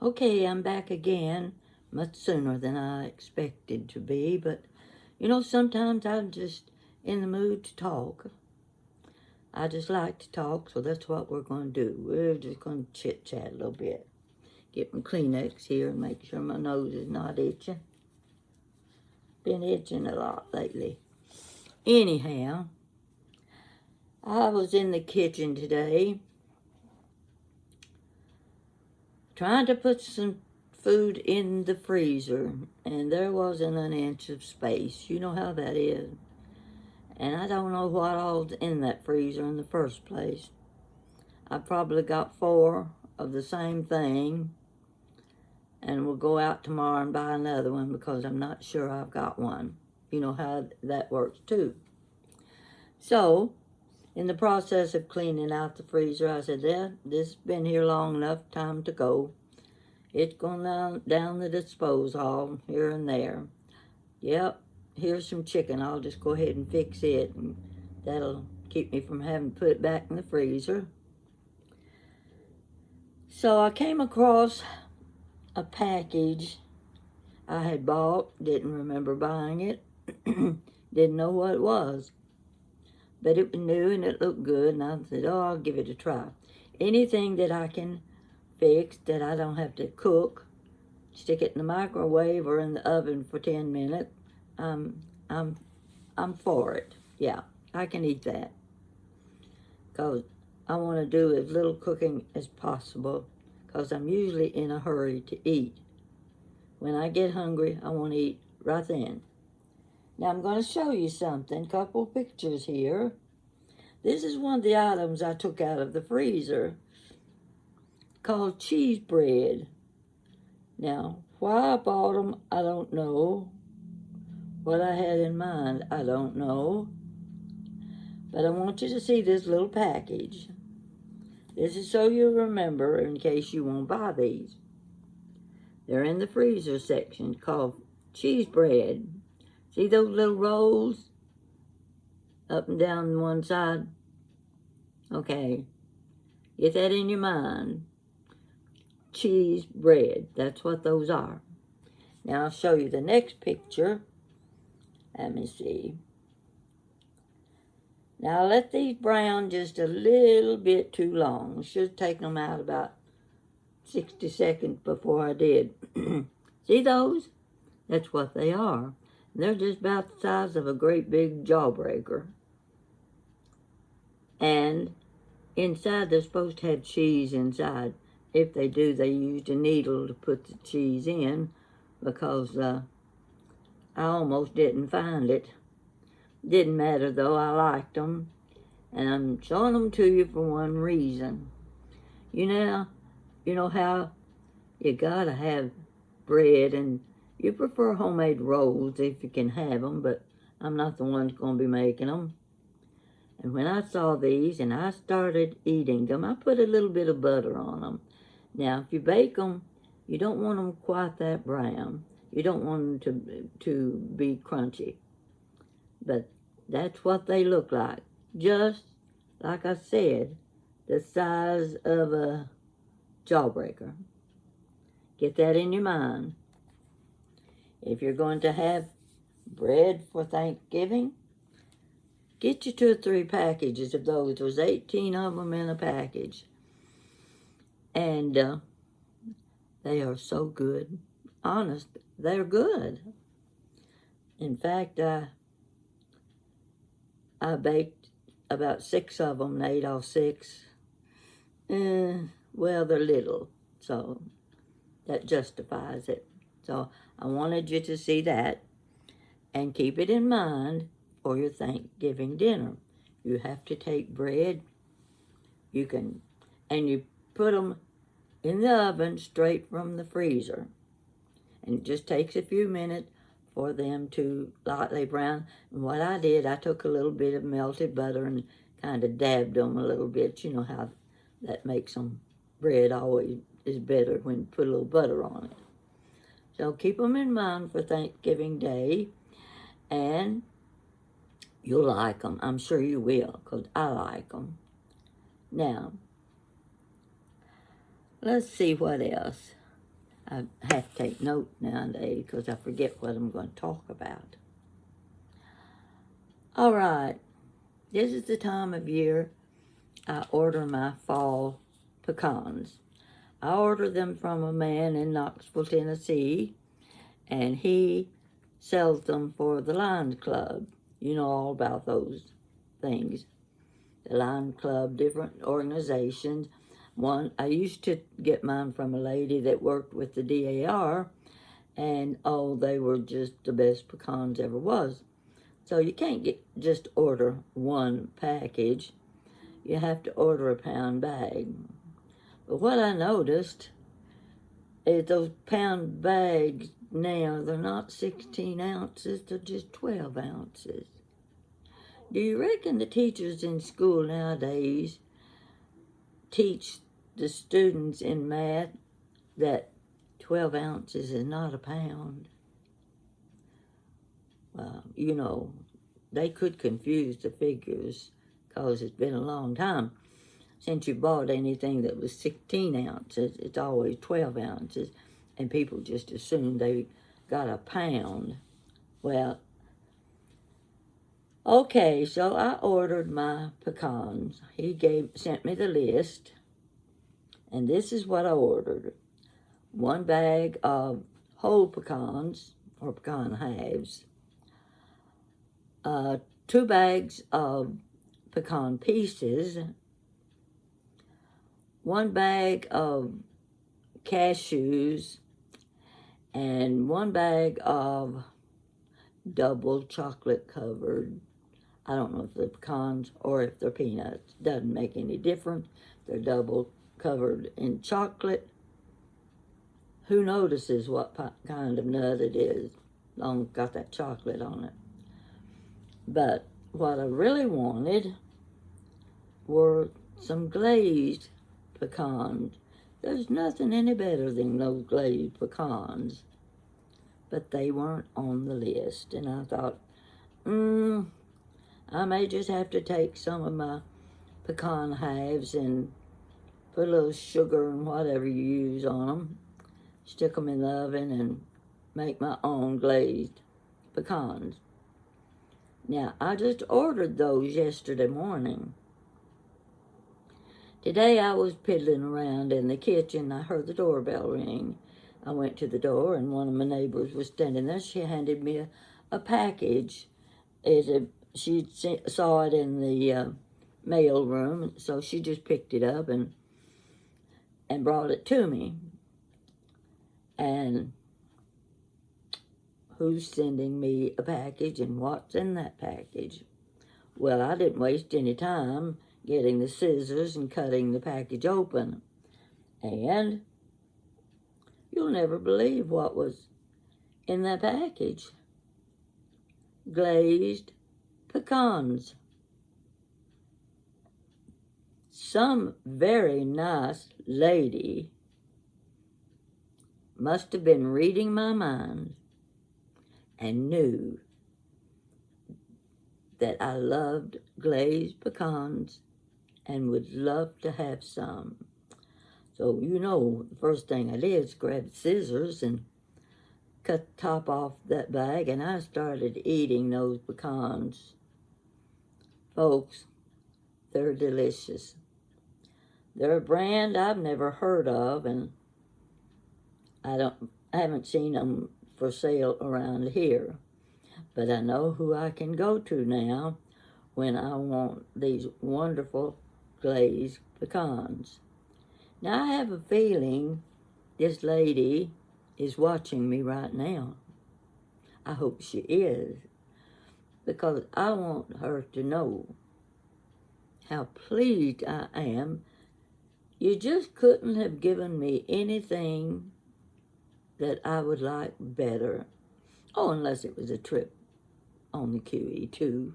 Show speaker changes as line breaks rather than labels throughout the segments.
Okay, I'm back again, much sooner than I expected to be, but sometimes I'm just in the mood to talk. I just like to talk, so that's what we're going to do. We're just going to chit chat a little bit. Get my Kleenex here and make sure my nose is not itching. Been itching a lot lately. Anyhow, I was in the kitchen today trying to put some food in the freezer, and there wasn't an inch of space. You know how that is. And I don't know what all's in that freezer in the first place. I probably got 4 of the same thing, and we'll go out tomorrow and buy another one because I'm not sure I've got one. You know how that works too. So, in the process of cleaning out the freezer, I said, yeah, this has been here long enough, time to go. It's going down the disposal here and there. Yep, here's some chicken. I'll just go ahead and fix it, and that'll keep me from having to put it back in the freezer. So I came across a package I had bought, didn't remember buying it, didn't know what it was. But it was new and it looked good, and I said, oh, I'll give it a try. Anything that I can fix that I don't have to cook, stick it in the microwave or in the oven for 10 minutes, I'm for it. Yeah, I can eat that. Because I want to do as little cooking as possible, because I'm usually in a hurry to eat. When I get hungry, I want to eat right then. Now I'm going to show you something, couple pictures here. This is one of the items I took out of the freezer, called cheese bread. Now, why I bought them, I don't know. What I had in mind, I don't know. But I want you to see this little package. This is so you remember in case you won't buy these. They're in the freezer section, called cheese bread. See those little rolls up and down one side? Okay, get that in your mind. Cheese bread, that's what those are. Now I'll show you the next picture. Let me see. Now let these brown just a little bit too long. Should have taken them out about 60 seconds before I did. See those? That's what they are. They're just about the size of a great big jawbreaker. And inside, they're supposed to have cheese inside. If they do, they used a needle to put the cheese in, because I almost didn't find it. Didn't matter though, I liked them. And I'm showing them to you for one reason. You know how you gotta have bread, and you prefer homemade rolls if you can have them, but I'm not the one that's going to be making them. And when I saw these and I started eating them, I put a little bit of butter on them. Now, if you bake them, you don't want them quite that brown. You don't want them to be crunchy. But that's what they look like. Just, like I said, the size of a jawbreaker. Get that in your mind. If you're going to have bread for Thanksgiving, get you 2 or 3 packages of those. There's 18 of them in a package. And they are so good. Honest, they're good. In fact, I baked about 6 of them and ate all 6. Well, they're little, so that justifies it. So I wanted you to see that and keep it in mind for your Thanksgiving dinner. You have to take bread, and you put them in the oven straight from the freezer. And it just takes a few minutes for them to lightly brown. And what I did, I took a little bit of melted butter and kind of dabbed them a little bit. You know how that makes them, bread always is better when you put a little butter on it. So keep them in mind for Thanksgiving Day, and you'll like them. I'm sure you will, because I like them. Now, let's see what else. I have to take notes nowadays because I forget what I'm going to talk about. All right, this is the time of year I order my fall pecans. I order them from a man in Knoxville, Tennessee, and he sells them for the Lions Club. You know all about those things. The Lions Club, different organizations. One, I used to get mine from a lady that worked with the DAR, and oh, they were just the best pecans ever was. So you can't just order one package. You have to order a pound bag. But what I noticed is those pound bags now, they're not 16 ounces, they're just 12 ounces. Do you reckon the teachers in school nowadays teach the students in math that 12 ounces is not a pound? Well, you know, they could confuse the figures because it's been a long time since you bought anything that was 16 ounces. It's always 12 ounces, and people just assume they got a pound. Well, okay, so I ordered my pecans. He sent me the list, and this is what I ordered. 1 bag of whole pecans, or pecan halves, 2 bags of pecan pieces, 1 bag of cashews, and 1 bag of double chocolate covered. I don't know if they're pecans or if they're peanuts. Doesn't make any difference. They're double covered in chocolate. Who notices what kind of nut it is? Long as it's got that chocolate on it. But what I really wanted were some glazed pecans. There's nothing any better than those glazed pecans. But they weren't on the list. And I thought, I may just have to take some of my pecan halves and put a little sugar and whatever you use on them, stick them in the oven and make my own glazed pecans. Now, I just ordered those yesterday morning. Today I was piddling around in the kitchen. I heard the doorbell ring. I went to the door, and one of my neighbors was standing there. She handed me a package. She saw it in the mail room, so she just picked it up and brought it to me. And who's sending me a package and what's in that package? Well, I didn't waste any time getting the scissors and cutting the package open. And you'll never believe what was in that package. Glazed pecans. Some very nice lady must have been reading my mind and knew that I loved glazed pecans and would love to have some. So, you know, the first thing I did is grab scissors and cut the top off that bag, and I started eating those pecans. Folks, they're delicious. They're a brand I've never heard of, and I haven't seen them for sale around here. But I know who I can go to now when I want these wonderful glazed pecans. Now, I have a feeling this lady is watching me right now. I hope she is, because I want her to know how pleased I am. You just couldn't have given me anything that I would like better. Oh, unless it was a trip on the QE2.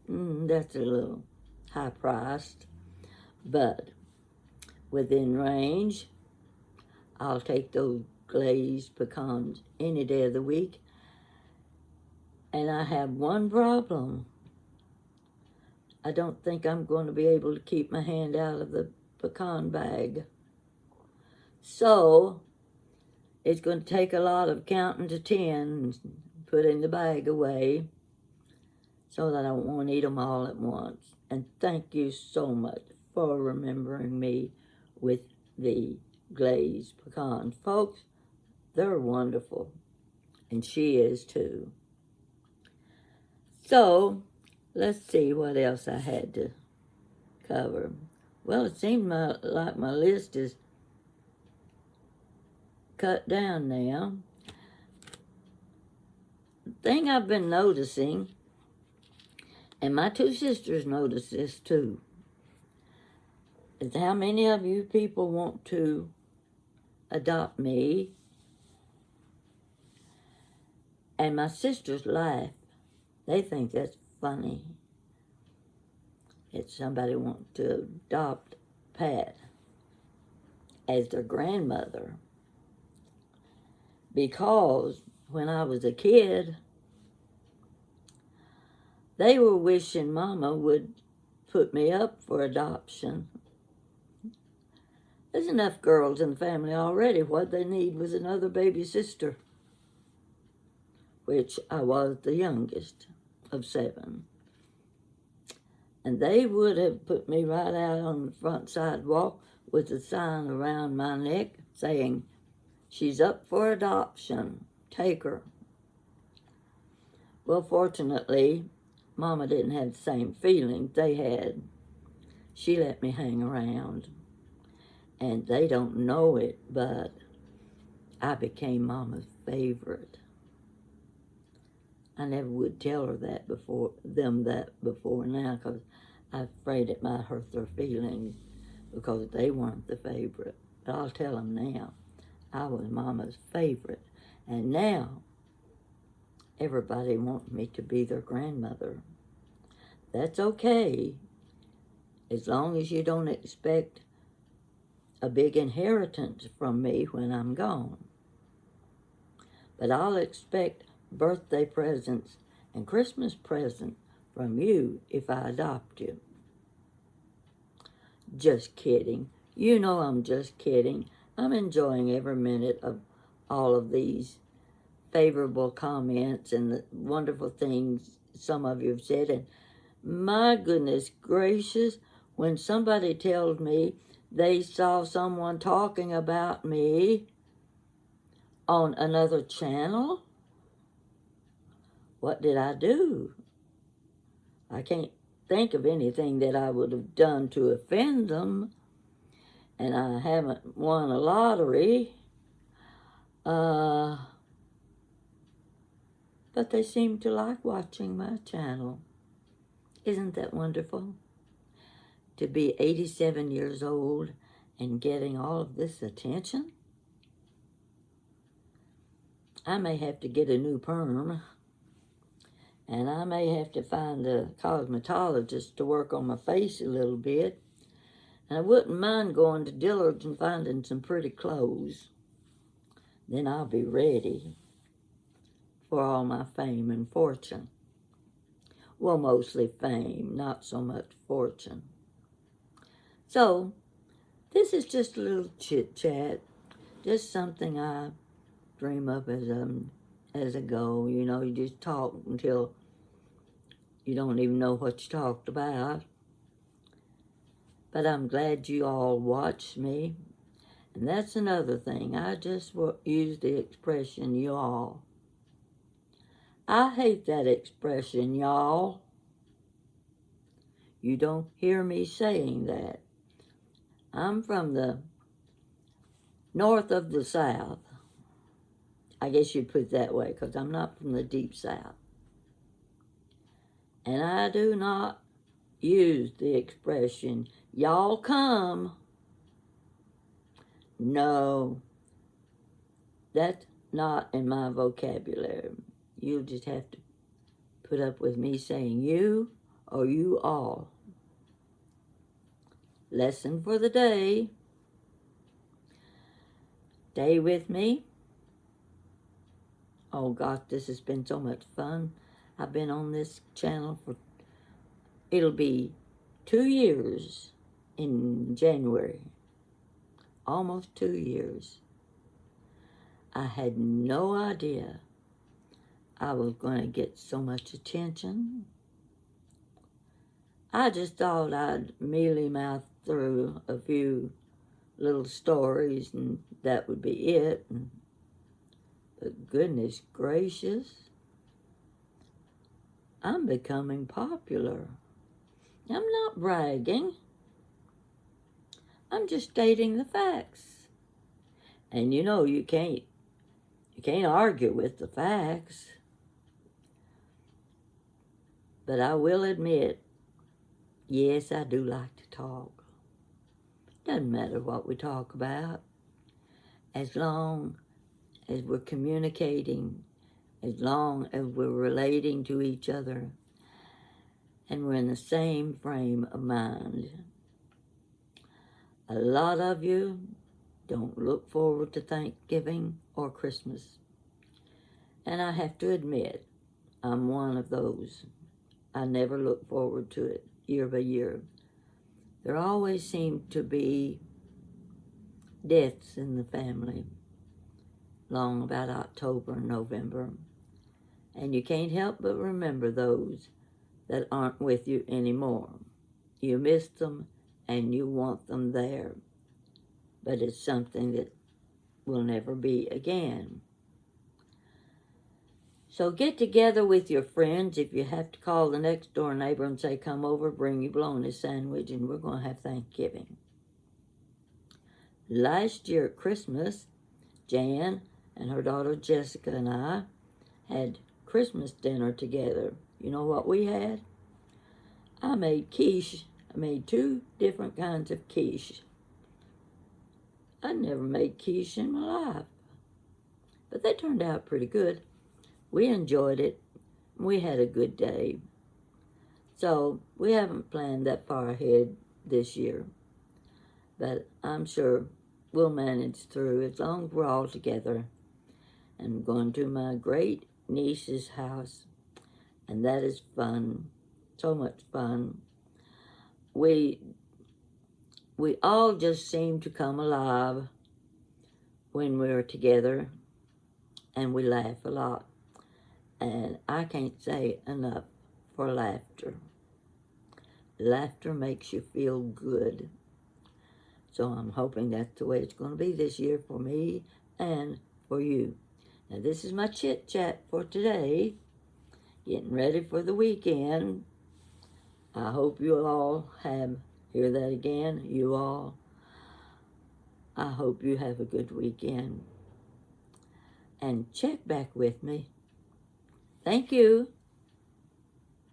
That's a little high priced, but within range, I'll take those glazed pecans any day of the week. And I have one problem. I don't think I'm going to be able to keep my hand out of the pecan bag. So, It's going to take a lot of counting to 10 and putting the bag away so that I won't eat them all at once. And thank you so much for remembering me with the glazed pecans. Folks, they're wonderful. And she is too. So, let's see what else I had to cover. Well, it seems like my list is cut down now. The thing I've been noticing, and my two sisters notice this too, is how many of you people want to adopt me. And my sisters laugh. They think that's funny. That somebody wants to adopt Pat as their grandmother. Because when I was a kid, they were wishing Mama would put me up for adoption. There's enough girls in the family already. What they need was another baby sister, which I was the youngest of 7. And they would have put me right out on the front sidewalk with a sign around my neck saying, "She's up for adoption. Take her." Well, fortunately, Mama didn't have the same feelings they had. She let me hang around. And they don't know it, but I became Mama's favorite. I never would tell her that before now, because I'm afraid it might hurt their feelings because they weren't the favorite. But I'll tell them now, I was Mama's favorite. And now, everybody wants me to be their grandmother. That's okay, as long as you don't expect a big inheritance from me when I'm gone. But I'll expect birthday presents and Christmas presents from you if I adopt you. Just kidding. You know I'm just kidding. I'm enjoying every minute of all of these favorable comments and the wonderful things some of you have said. And my goodness gracious, when somebody tells me they saw someone talking about me on another channel, what did I do? I can't think of anything that I would have done to offend them, and I haven't won a lottery. But they seem to like watching my channel. Isn't that wonderful? To be 87 years old and getting all of this attention? I may have to get a new perm, and I may have to find a cosmetologist to work on my face a little bit. And I wouldn't mind going to Dillard's and finding some pretty clothes. Then I'll be ready for all my fame and fortune. Well, mostly fame, not so much fortune. So, this is just a little chit-chat, just something I dream up as a goal. You know, you just talk until you don't even know what you talked about. But I'm glad you all watched me. And that's another thing. I just use the expression you all. I hate that expression, y'all. You don't hear me saying that. I'm from the north of the South. I guess you'd put it that way, because I'm not from the deep South. And I do not use the expression, y'all come. No, that's not in my vocabulary. You'll just have to put up with me saying you or you all. Lesson for the day. Stay with me. Oh gosh, this has been so much fun. I've been on this channel it'll be 2 years in January. Almost 2 years. I had no idea I was going to get so much attention. I just thought I'd mealy mouth through a few little stories and that would be it. But goodness gracious, I'm becoming popular. I'm not bragging. I'm just stating the facts. And you know you can't argue with the facts. But I will admit, yes, I do like to talk. Doesn't matter what we talk about. As long as we're communicating, as long as we're relating to each other, and we're in the same frame of mind. A lot of you don't look forward to Thanksgiving or Christmas. And I have to admit, I'm one of those. I never look forward to it year by year. There always seem to be deaths in the family long about October and November. And you can't help but remember those that aren't with you anymore. You miss them and you want them there. But it's something that will never be again. So get together with your friends. If you have to call the next door neighbor and say, come over, bring you bologna sandwich, and we're going to have Thanksgiving. Last year at Christmas, Jan and her daughter Jessica and I had Christmas dinner together. You know what we had? I made quiche. I made 2 different kinds of quiche. I never made quiche in my life. But they turned out pretty good. We enjoyed it. We had a good day. So we haven't planned that far ahead this year. But I'm sure we'll manage through as long as we're all together. I'm going to my great niece's house. And that is fun. So much fun. We all just seem to come alive when we're together. And we laugh a lot. And I can't say enough for laughter. Laughter makes you feel good. So I'm hoping that's the way it's going to be this year for me and for you. Now this is my chit chat for today. Getting ready for the weekend. I hope you all hear that again, you all. I hope you have a good weekend. And check back with me. Thank you.